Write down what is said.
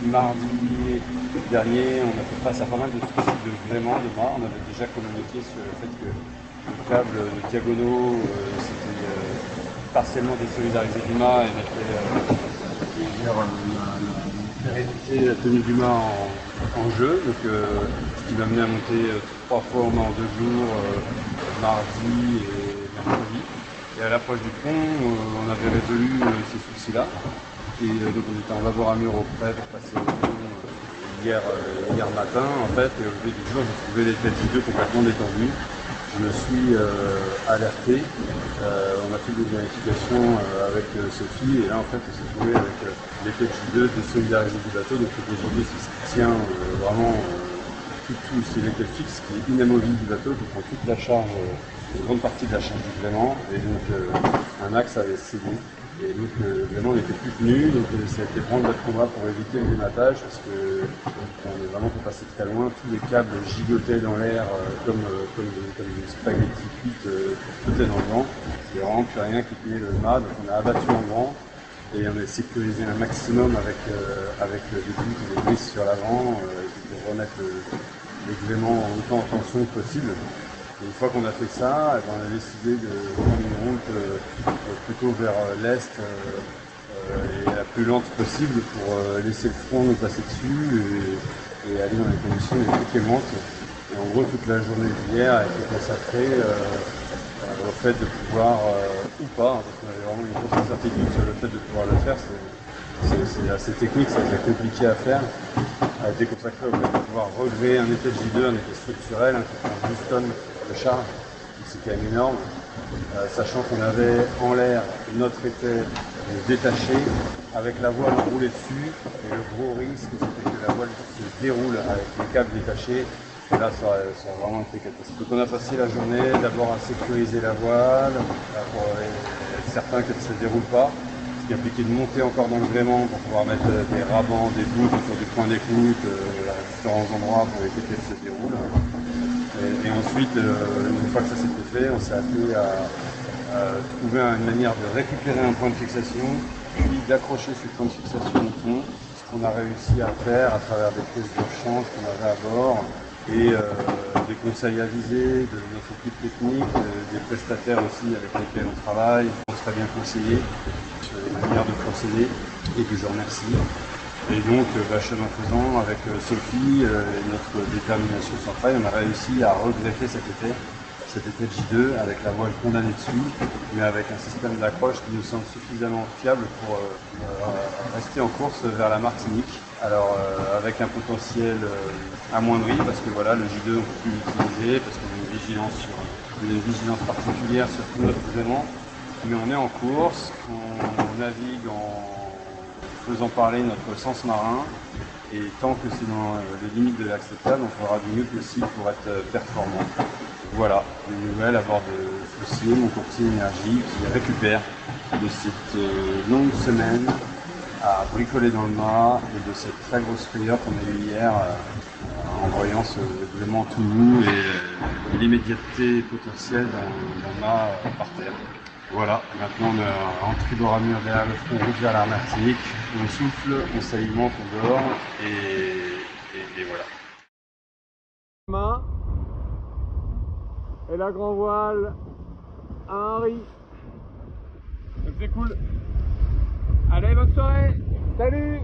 mardi dernier, on a fait face à pas mal de soucis de gréement de mât. On avait déjà communiqué sur le fait que le câble diagonaux s'était partiellement désolidarisé du mât et mettait la pérennité, la tenue du mât en jeu. Donc, ce qui m'a amené à monter 3 fois au mât en 2 jours, mardi et mercredi. Et à l'approche du pont, on avait résolu ces soucis-là. Et donc on était en laboratoire auprès pour passer au pont hier matin en fait. Et au lever du jour, j'ai trouvé les têtes vidéo complètement détendues. Je me suis alerté. On a fait des vérifications avec Sophie. Et là en fait, on s'est trouvé avec les têtes J2 désolidarisées du bateau. Donc le J2 c'est ce qui tient vraiment tout, c'est l'été fixe qui est inamovible du bateau, qui prend toute la charge, une grande partie de la charge du gréement, et donc un axe avait cédé, et donc le gréement n'était plus tenu, donc ça a été prendre notre combat pour éviter le dématage, parce que on est vraiment pour passer très loin, tous les câbles gigotaient dans l'air comme des spaghettis cuites flottaient dans le vent, il n'y a vraiment plus rien qui tenait le mât, donc on a abattu en grand. Et on a sécurisé un maximum avec des bouts et des brises sur l'avant pour remettre les gréements autant en tension que possible. Et une fois qu'on a fait ça, on a décidé de prendre une route plutôt vers l'est et la plus lente possible pour laisser le front nous passer dessus et aller dans les conditions les plus clémentes. Et en gros, toute la journée d'hier a été consacrée au fait de pouvoir, ou pas, parce qu'on avait vraiment une grosse incertitude sur le fait de pouvoir le faire, c'est assez technique, c'est assez compliqué à faire, a été consacré au fait de pouvoir relever un effet de J2, un effet structurel, qui fait 12 tonnes de charge, c'est quand même énorme, sachant qu'on avait en l'air notre été détaché, avec la voile roulée dessus, et le gros risque c'était que la voile se déroule avec les câbles détachés. Et là, ça a vraiment été catastrophique. Donc on a passé la journée d'abord à sécuriser la voile, pour être certain qu'elle ne se déroule pas, ce qui impliquait de monter encore dans le gréement pour pouvoir mettre des rabans, des bouts autour du point d'écoute, à différents endroits pour éviter qu'elle se déroule. Et ensuite, une fois que ça s'était fait, on s'est appelé à trouver une manière de récupérer un point de fixation, puis d'accrocher ce point de fixation au pont, ce qu'on a réussi à faire à travers des prises de change qu'on avait à bord, et des conseils avisés de notre équipe technique, des prestataires aussi avec lesquels on travaille, on serait bien conseillé sur les manières de procéder et que je remercie. Et donc, chemin faisant, avec Sophie et notre détermination sans faille, on a réussi à regreffer cet été de J2 avec la voile condamnée dessus, mais avec un système d'accroche qui nous semble suffisamment fiable pour rester en course vers la Martinique. Alors avec un potentiel amoindri, parce que voilà, le J2 on ne peut plus l'utiliser, parce qu'on a une vigilance particulière sur tout notre gréement, mais on est en course, on navigue en faisant parler notre sens marin, et tant que c'est dans les limites de l'acceptable, on fera du mieux possible pour être performant. Voilà, des nouvelles à bord de Fossier, mon courtier énergie, qui récupère de cette longue semaine à bricoler dans le mât et de cette très grosse frayeur qu'on a eue hier en voyant ce gréement tout mou et l'immédiateté potentielle d'un mât par terre. Voilà, maintenant on est en tribord à mur derrière le front, route vers la Martinique, on souffle, on s'alimente, on dort et voilà. Et la grand voile à Henri. Donc c'est cool. Allez, bonne soirée. Salut.